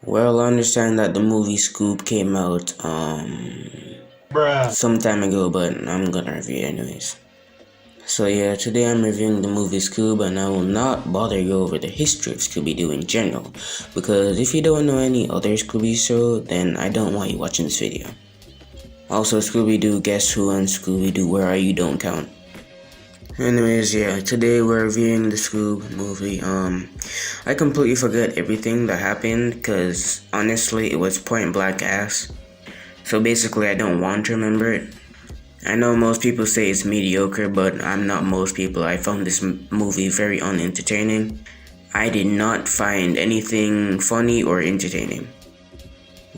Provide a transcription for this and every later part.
Well, I understand that the movie SCOOB came out some time ago, but I'm gonna review it anyways. So yeah, today I'm reviewing the movie SCOOB, and I will not bother you over the history of Scooby-Doo in general, because if you don't know any other Scooby show, then I don't want you watching this video. Also, Scooby-Doo Guess Who and Scooby-Doo Where Are You don't count. Anyways, yeah, today we're reviewing the SCOOB movie. I completely forgot everything that happened, cause honestly it was point blank ass. So basically I don't want to remember it. I know most people say it's mediocre, but I'm not most people. I found this movie very unentertaining. I did not find anything funny or entertaining.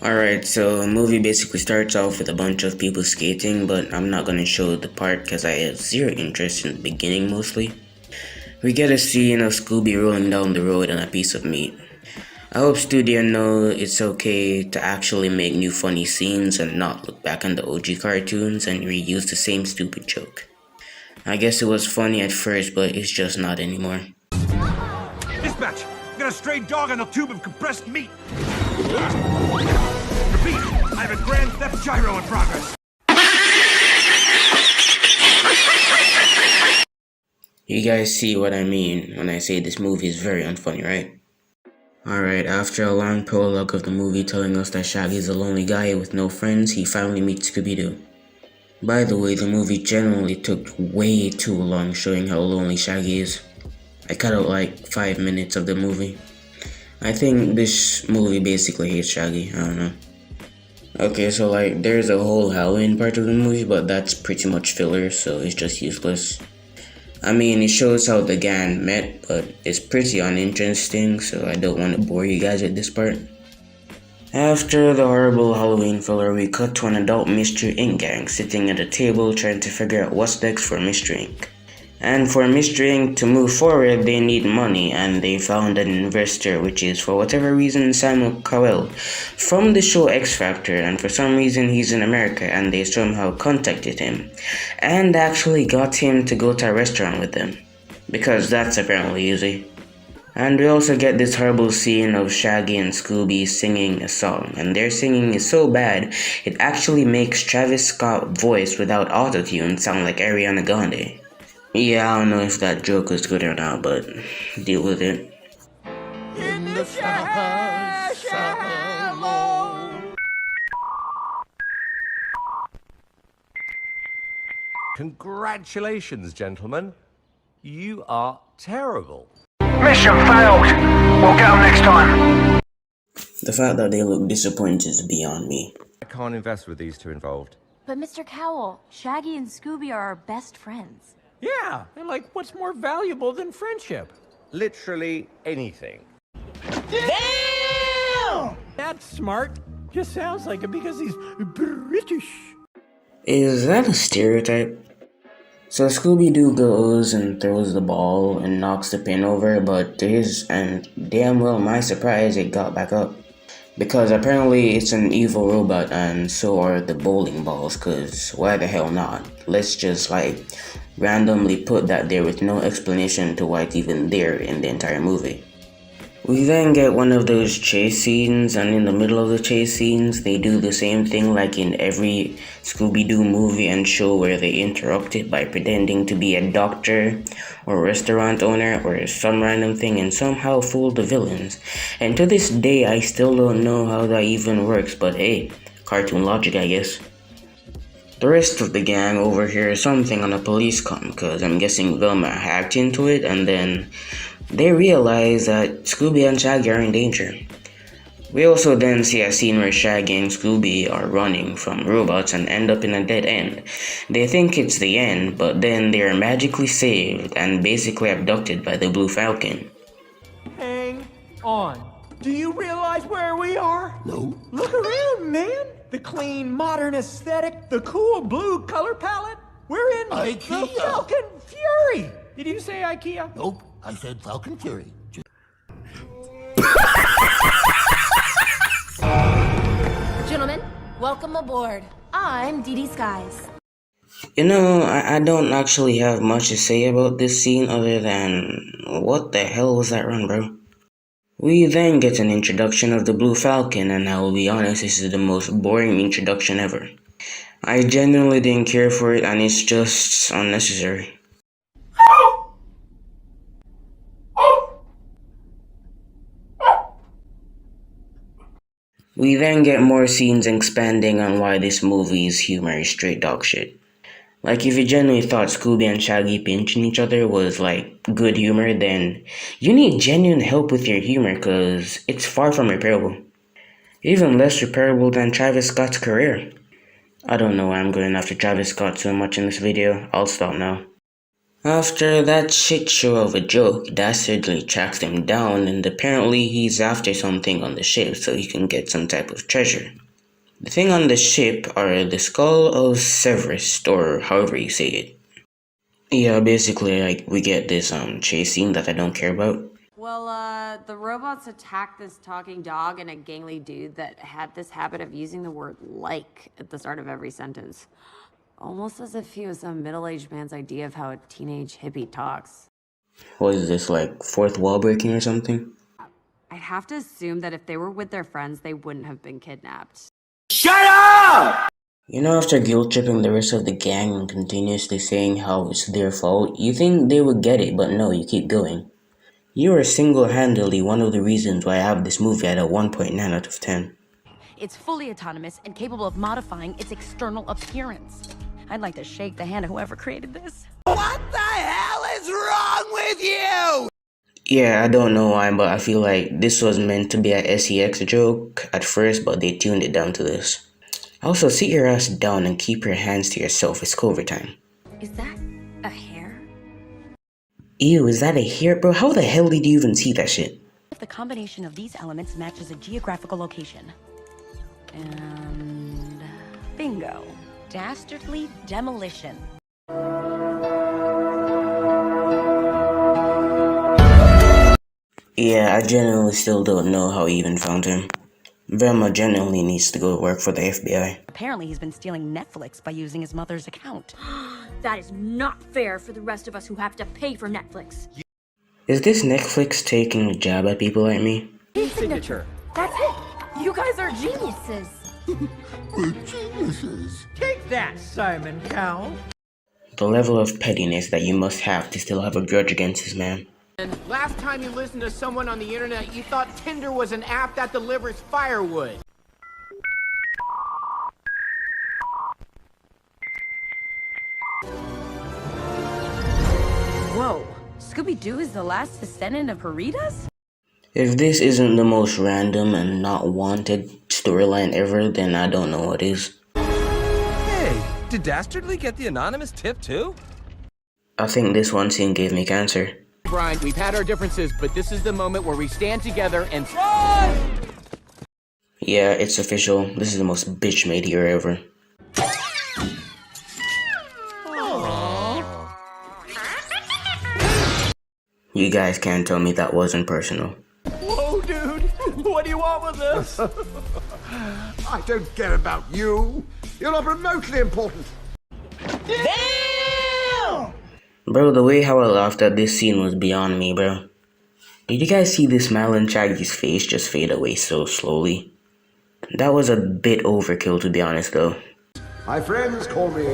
Alright, so the movie basically starts off with a bunch of people skating, but I'm not gonna show the part because I have zero interest in the beginning mostly. We get a scene of Scooby rolling down the road on a piece of meat. I hope studio know it's okay to actually make new funny scenes and not look back on the OG cartoons and reuse the same stupid joke. I guess it was funny at first, but it's just not anymore. Dispatch! I've got a stray dog on a tube of compressed meat! Repeat, I have a grand theft gyro in progress! You guys see what I mean when I say this movie is very unfunny, right? Alright, after a long prologue of the movie telling us that Shaggy's a lonely guy with no friends, he finally meets Scooby-Doo. By the way, the movie generally took way too long showing how lonely Shaggy is. I cut out like 5 minutes of the movie. I think this movie basically hates Shaggy, I don't know. Okay, so like, there's a whole Halloween part of the movie, but that's pretty much filler, so it's just useless. I mean, it shows how the gang met, but it's pretty uninteresting, so I don't want to bore you guys with this part. After the horrible Halloween filler, we cut to an adult Mystery Inc. gang sitting at a table trying to figure out what's next for Mystery Inc. And for Mystery Inc. to move forward, they need money, and they found an investor, which is, for whatever reason, Samuel Cowell from the show X Factor, and for some reason he's in America, and they somehow contacted him, and actually got him to go to a restaurant with them, because that's apparently easy. And we also get this horrible scene of Shaggy and Scooby singing a song, and their singing is so bad, it actually makes Travis Scott's voice without autotune sound like Ariana Grande. Yeah, I don't know if that joke was good or not, but deal with it. In the shallow. Congratulations, gentlemen. You are terrible. Mission failed! We'll get them next time! The fact that they look disappointed is beyond me. I can't invest with these two involved. But Mr. Cowell, Shaggy and Scooby are our best friends. Yeah, and like, what's more valuable than friendship? Literally anything. Damn! That's smart. Just sounds like it because he's British. Is that a stereotype? So Scooby-Doo goes and throws the ball and knocks the pin over, but to his and damn well my surprise it got back up. Because apparently it's an evil robot and so are the bowling balls, cause why the hell not? Let's just like randomly put that there with no explanation to why it's even there in the entire movie. We then get one of those chase scenes, and in the middle of the chase scenes they do the same thing like in every Scooby-Doo movie and show where they interrupt it by pretending to be a doctor or restaurant owner or some random thing and somehow fool the villains. And to this day I still don't know how that even works, but hey, cartoon logic I guess. The rest of the gang overhears something on a police comm, cause I'm guessing Velma hacked into it, and then they realize that Scooby and Shaggy are in danger. We also then see a scene where Shaggy and Scooby are running from robots and end up in a dead end. They think it's the end, but then they are magically saved and basically abducted by the Blue Falcon. Hang on. Do you realize where we are? No. Look around, man. The clean, modern aesthetic, the cool blue color palette. We're in IKEA. the Falcon Fury. Did you say IKEA? Nope, I said Falcon Fury. Gentlemen, welcome aboard. I'm Dee Dee Skies. You know, I don't actually have much to say about this scene other than what the hell was that run, bro? We then get an introduction of the Blue Falcon, and I will be honest, this is the most boring introduction ever. I genuinely didn't care for it, and it's just unnecessary. We then get more scenes expanding on why this movie's humor is straight dog shit. Like, if you genuinely thought Scooby and Shaggy pinching each other was like good humor, then you need genuine help with your humor because it's far from repairable. Even less repairable than Travis Scott's career. I don't know why I'm going after Travis Scott so much in this video, I'll stop now. After that shit show of a joke, Dastardly tracks him down and apparently he's after something on the ship so he can get some type of treasure. The thing on the ship are the skull of Severus, or however you say it. Yeah, basically, like, we get this chase scene that I don't care about. Well, the robots attacked this talking dog and a gangly dude that had this habit of using the word like at the start of every sentence. Almost as if he was some middle-aged man's idea of how a teenage hippie talks. What is this, like, fourth wall breaking or something? I'd have to assume that if they were with their friends, they wouldn't have been kidnapped. You know, after guilt-tripping the rest of the gang and continuously saying how it's their fault, you think they would get it, but no, you keep going. You are single-handedly one of the reasons why I have this movie at a 1.9 out of 10. It's fully autonomous and capable of modifying its external appearance. I'd like to shake the hand of whoever created this. What the hell is wrong with you? Yeah, I don't know why, but I feel like this was meant to be a SEX joke at first, but they tuned it down to this. Also, sit your ass down and keep your hands to yourself, it's cover time. Is that a hair? Ew, is that a hair, bro? How the hell did you even see that shit? If the combination of these elements matches a geographical location. And bingo. Dastardly demolition. Yeah, I genuinely still don't know how he even found him. Velma genuinely needs to go work for the FBI. Apparently he's been stealing Netflix by using his mother's account. That is not fair for the rest of us who have to pay for Netflix. Is this Netflix taking a jab at people like me? Signature. That's it. You guys are geniuses. We're geniuses. Take that, Simon Cowell. The level of pettiness that you must have to still have a grudge against this man. And last time you listened to someone on the internet, you thought Tinder was an app that delivers firewood. Whoa, Scooby-Doo is the last descendant of Haritas? If this isn't the most random and not wanted storyline ever, then I don't know what is. Hey, did Dastardly get the anonymous tip too? I think this one scene gave me cancer. Brian, we've had our differences, but this is the moment where we stand together and run! Yeah, it's official. This is the most bitch-made hero ever. You guys can't tell me that wasn't personal. Whoa, dude! What do you want with this? I don't care about you. You're not remotely important. Bro, the way how I laughed at this scene was beyond me, bro. Did you guys see the smile on Shaggy's face just fade away so slowly? That was a bit overkill, to be honest, though. My friends call me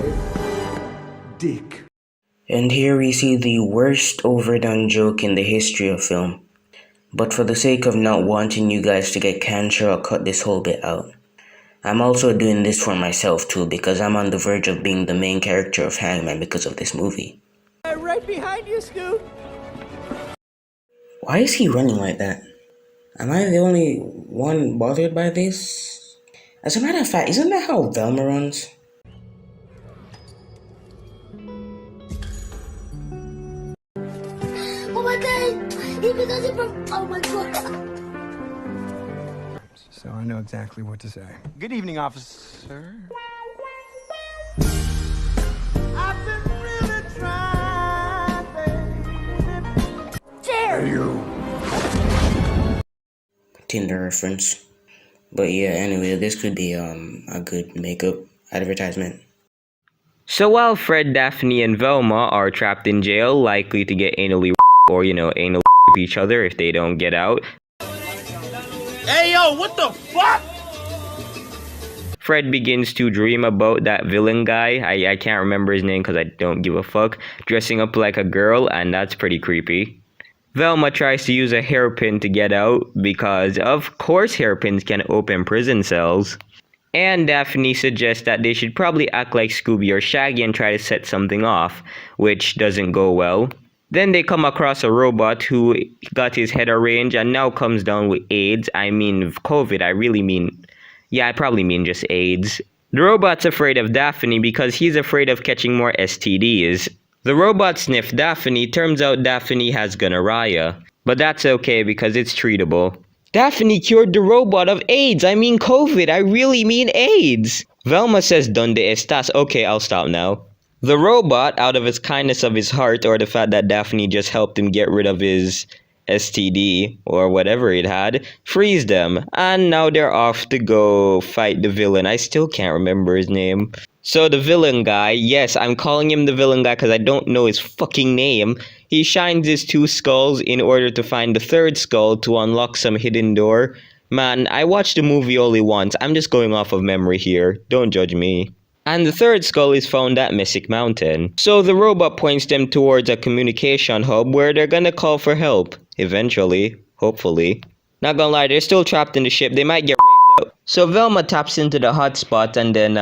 Dick. And here we see the worst overdone joke in the history of film. But for the sake of not wanting you guys to get cancer, I'll cut this whole bit out. I'm also doing this for myself too, because I'm on the verge of being the main character of Hangman because of this movie. Right behind you, Scoop. Why is he running like that? Am I the only one bothered by this? As a matter of fact, isn't that how Velma runs? Oh my god! Even though they from. Oh my god! So I know exactly what to say. Good evening, officer. I've been really trying, baby. Dare you! Tinder reference. But yeah, anyway, this could be a good makeup advertisement. So while Fred, Daphne, and Velma are trapped in jail, likely to get anally or, anally each other if they don't get out, Hey, yo, what the fuck? Fred begins to dream about that villain guy. I can't remember his name because I don't give a fuck. Dressing up like a girl, and that's pretty creepy. Velma tries to use a hairpin to get out because, of course, hairpins can open prison cells. And Daphne suggests that they should probably act like Scooby or Shaggy and try to set something off, which doesn't go well. Then they come across a robot who got his head arranged and now comes down with AIDS. I mean COVID, I probably mean just AIDS. The robot's afraid of Daphne because he's afraid of catching more STDs. The robot sniffed Daphne. Turns out Daphne has gonorrhea. But that's okay because it's treatable. Daphne cured the robot of AIDS. I mean COVID. I really mean AIDS. Velma says, "Donde estás?" Okay, I'll stop now. The robot, out of his kindness of his heart, or the fact that Daphne just helped him get rid of his STD, or whatever it had, frees them. And now they're off to go fight the villain. I still can't remember his name. So the villain guy, yes, I'm calling him the villain guy because I don't know his fucking name. He shines his 2 skulls in order to find the 3rd skull to unlock some hidden door. Man, I watched the movie only once. I'm just going off of memory here. Don't judge me. And the 3rd skull is found at Mystic Mountain. So the robot points them towards a communication hub where they're gonna call for help. Eventually. Hopefully. Not gonna lie, they're still trapped in the ship. They might get raped out. So Velma taps into the hotspot and then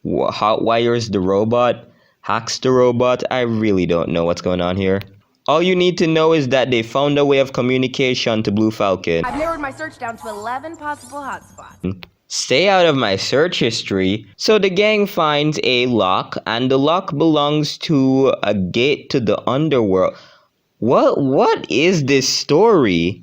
hotwires the robot. Hacks the robot. I really don't know what's going on here. All you need to know is that they found a way of communication to Blue Falcon. I've narrowed my search down to 11 possible hotspots. Stay out of my search history. So the gang finds a lock, and the lock belongs to a gate to the underworld. What is this story?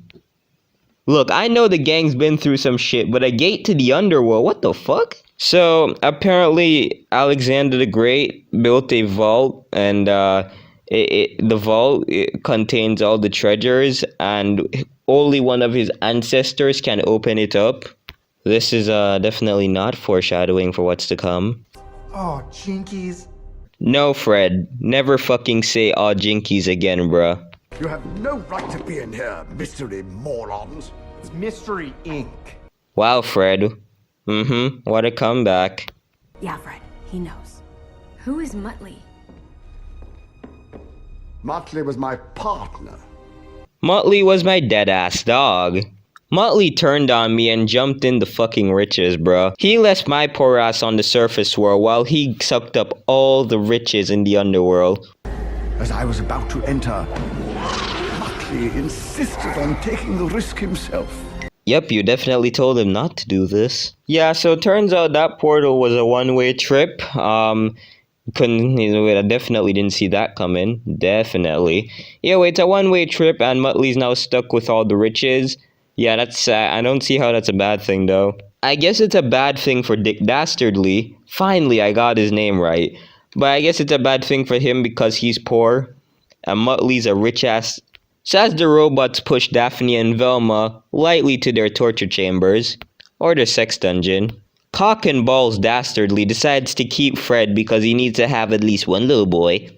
Look, I know the gang's been through some shit, but a gate to the underworld, what the fuck? So apparently Alexander the Great built a vault, and the vault contains all the treasures, and only one of his ancestors can open it up. This is definitely not foreshadowing for what's to come. Oh, jinkies. No, Fred. Never fucking say "aw jinkies" again, bruh. You have no right to be in here, mystery morons. It's Mystery Inc. Wow, Fred. What a comeback. Yeah, Fred, he knows. Who is Muttley? Muttley was my partner. Muttley was my dead-ass dog. Muttley turned on me and jumped in the fucking riches, bruh. He left my poor ass on the surface world while he sucked up all the riches in the underworld. As I was about to enter, Muttley insisted on taking the risk himself. Yep, you definitely told him not to do this. Yeah, so it turns out that portal was a one-way trip. I definitely didn't see that coming. Definitely. Yeah, it's a one-way trip and Muttley's now stuck with all the riches. Yeah, that's I don't see how that's a bad thing though. I guess it's a bad thing for Dick Dastardly. Finally, I got his name right. But I guess it's a bad thing for him because he's poor. And Muttley's a rich ass. So as the robots push Daphne and Velma lightly to their torture chambers. Or their sex dungeon. Cock and Balls Dastardly decides to keep Fred because he needs to have at least one little boy.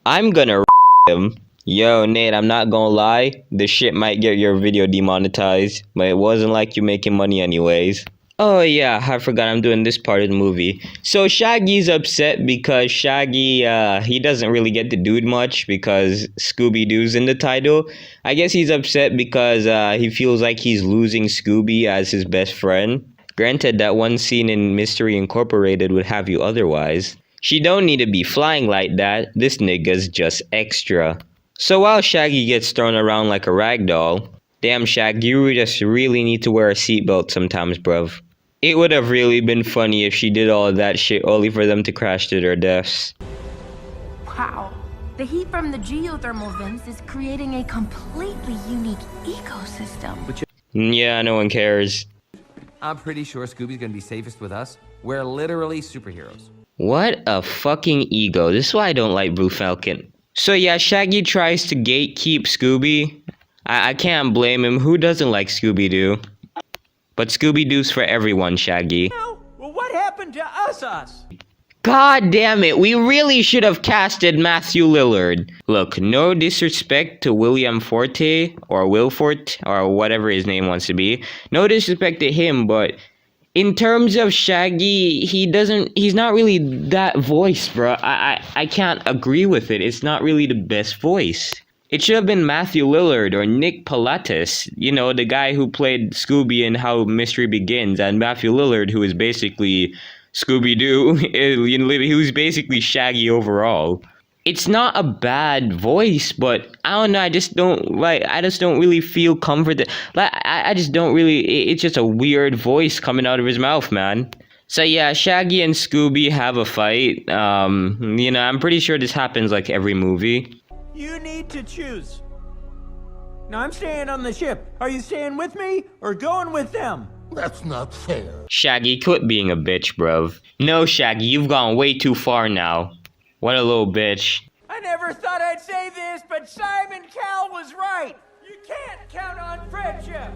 I'm gonna him. Yo, Nate, I'm not gonna lie. This shit might get your video demonetized. But it wasn't like you making money anyways. Oh yeah, I forgot I'm doing this part of the movie. So Shaggy's upset because Shaggy, he doesn't really get to do much because Scooby-Doo's in the title. I guess he's upset because he feels like he's losing Scooby as his best friend. Granted, that one scene in Mystery Incorporated would have you otherwise. She don't need to be flying like that. This nigga's just extra. So while Shaggy gets thrown around like a rag doll, damn Shaggy, you just really need to wear a seatbelt sometimes, bruv. It would have really been funny if she did all of that shit only for them to crash to their deaths. Wow. The heat from the geothermal vents is creating a completely unique ecosystem. Yeah, no one cares. I'm pretty sure Scooby's gonna be safest with us. We're literally superheroes. What a fucking ego. This is why I don't like Blue Falcon. So yeah, Shaggy tries to gatekeep Scooby. I can't blame him. Who doesn't like Scooby-Doo? But Scooby-Doo's for everyone, Shaggy. Well, what happened to us? God damn it, we really should have casted Matthew Lillard. Look, no disrespect to William Forte, or Wilfort, or whatever his name wants to be. No disrespect to him, but in terms of Shaggy, he's not really that voice, bro. I can't agree with it. It's not really the best voice. It should have been Matthew Lillard or Nick Pilatus, you know, the guy who played Scooby in How Mystery Begins, and Matthew Lillard, who is basically Scooby-Doo. He was basically Shaggy overall. It's not a bad voice, but I don't know, I just don't really feel comforted. Like, I just don't really, it's just a weird voice coming out of his mouth, man. So yeah, Shaggy and Scooby have a fight. You know, I'm pretty sure this happens like every movie. You need to choose. Now I'm staying on the ship. Are you staying with me or going with them? That's not fair. Shaggy, quit being a bitch, bruv. No, Shaggy, you've gone way too far now. What a little bitch. I never thought I'd say this, but Simon Cowell was right. You can't count on friendship.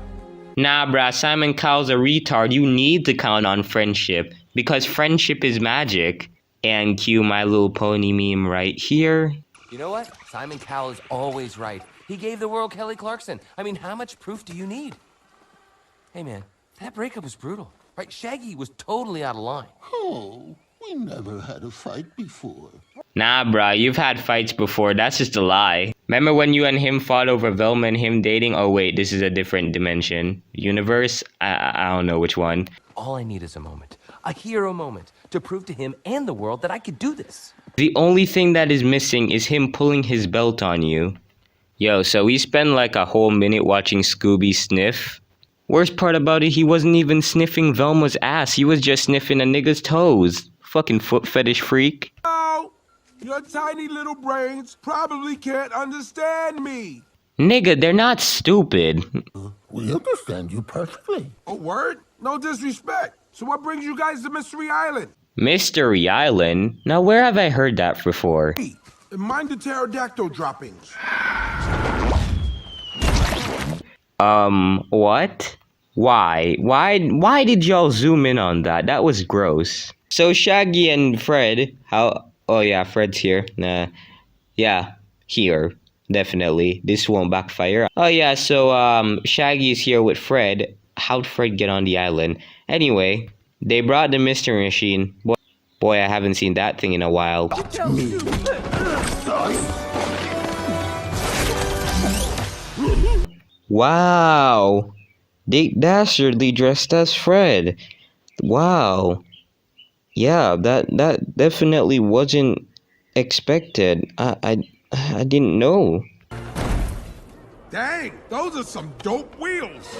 Nah, bruh, Simon Cowell's a retard. You need to count on friendship, because friendship is magic. And cue My Little Pony meme right here. You know what? Simon Cowell is always right. He gave the world Kelly Clarkson. I mean, how much proof do you need? Hey, man, that breakup was brutal. Right? Shaggy was totally out of line. Oh, we never had a fight before. Nah, bruh, you've had fights before. That's just a lie. Remember when you and him fought over Velma and him dating? Oh, wait, this is a different dimension. Universe? I don't know which one. All I need is a moment. A hero moment to prove to him and the world that I could do this. The only thing that is missing is him pulling his belt on you. Yo, so we spend like a whole minute watching Scooby sniff. Worst part about it, he wasn't even sniffing Velma's ass. He was just sniffing a nigga's toes. Fucking foot fetish freak. Oh, your tiny little brains probably can't understand me. Nigga, they're not stupid. We understand you perfectly. A word? No disrespect. So what brings you guys to Mystery Island? Mystery Island? Now where have I heard that before? Hey, and mind the pterodactyl droppings. What? Why? Why did y'all zoom in on that? That was gross. So Shaggy and Fred, oh yeah, Fred's here. Nah. Yeah, here. Definitely. This won't backfire. Oh yeah, so Shaggy's here with Fred. How'd Fred get on the island? Anyway, they brought the mystery machine. Boy, I haven't seen that thing in a while. Wow. Dick Dastardly dressed as Fred. Wow. Yeah, that definitely wasn't expected. I didn't know. Dang, those are some dope wheels.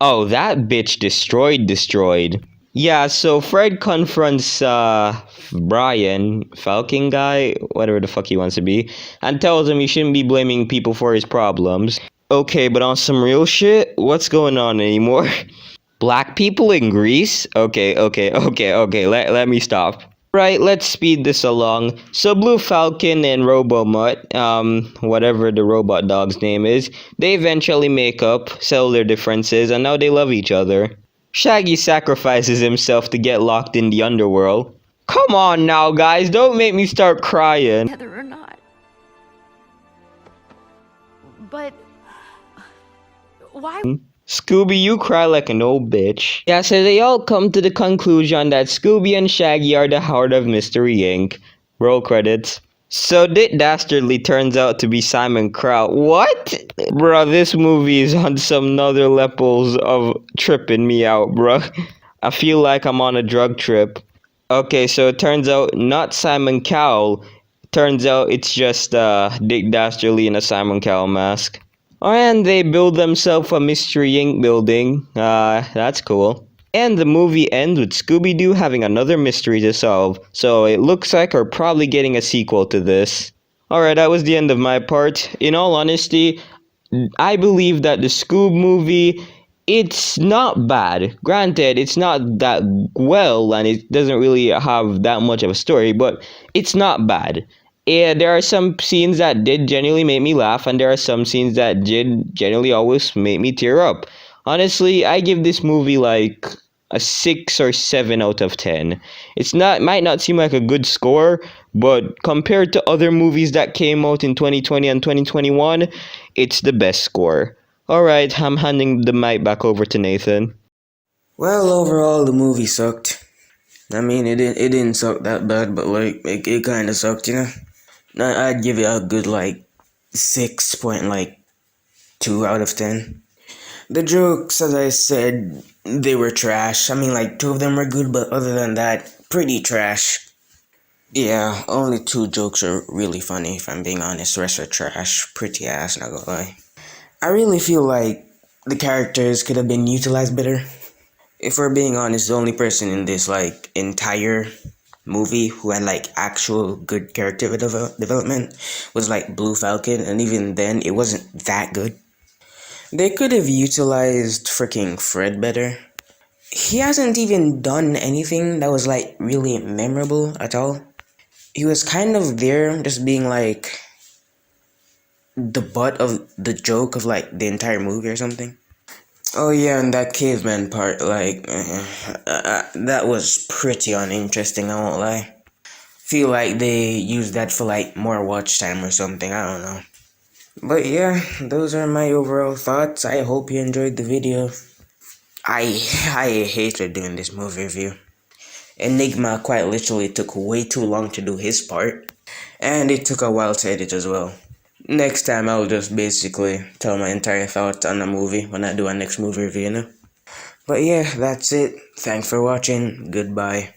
Oh, that bitch destroyed. Yeah, so Fred confronts Brian, Falcon guy, whatever the fuck he wants to be, and tells him he shouldn't be blaming people for his problems. Okay, but on some real shit, what's going on anymore? Black people in Greece? Okay, let me stop. Right, let's speed this along. So Blue Falcon and RoboMutt, whatever the robot dog's name is, they eventually make up, settle their differences, and now they love each other. Shaggy sacrifices himself to get locked in the underworld. Come on now, guys, don't make me start crying. Together or not. But why? Scooby, you cry like an old bitch. Yeah, so they all come to the conclusion that Scooby and Shaggy are the heart of Mystery Inc. Roll credits. So Dick Dastardly turns out to be Simon Cowell. What? Bruh, this movie is on some other levels of tripping me out, bruh. I feel like I'm on a drug trip. Okay, so it turns out not Simon Cowell. Turns out it's just Dick Dastardly in a Simon Cowell mask. And they build themselves a Mystery Inc. building. That's cool. And the movie ends with Scooby-Doo having another mystery to solve. So it looks like we're probably getting a sequel to this. Alright, that was the end of my part. In all honesty, I believe that the SCOOB movie, it's not bad. Granted, it's not that well and it doesn't really have that much of a story, but it's not bad. Yeah, there are some scenes that did genuinely make me laugh, and there are some scenes that did genuinely always make me tear up. Honestly, I give this movie like a 6 or 7 out of 10. It's not might not seem like a good score, but compared to other movies that came out in 2020 and 2021, it's the best score. Alright, I'm handing the mic back over to Nathan. Well, overall, the movie sucked. I mean, it didn't suck that bad, but like it kind of sucked, you know. I'd give it a good like 6.2 out of 10. The jokes, as I said, they were trash. I mean, like 2 of them were good, but other than that, pretty trash. Yeah, only 2 jokes are really funny, if I'm being honest. The rest are trash. Pretty ass, not gonna lie. I really feel like the characters could have been utilized better. If we're being honest, the only person in this like entire movie who had like actual good character development was like Blue Falcon, and even then it wasn't that good. They could have utilized freaking Fred better. He hasn't even done anything that was like really memorable at all. He was kind of there just being like the butt of the joke of like the entire movie or something. Oh yeah, and that caveman part, like, that was pretty uninteresting, I won't lie. Feel like they used that for like more watch time or something, I don't know. But yeah, those are my overall thoughts. I hope you enjoyed the video. I hated doing this movie review. Enigma quite literally took way too long to do his part, and it took a while to edit as well. Next time I'll just basically tell my entire thoughts on the movie when I do a next movie review, you know? But yeah, that's it. Thanks for watching. Goodbye.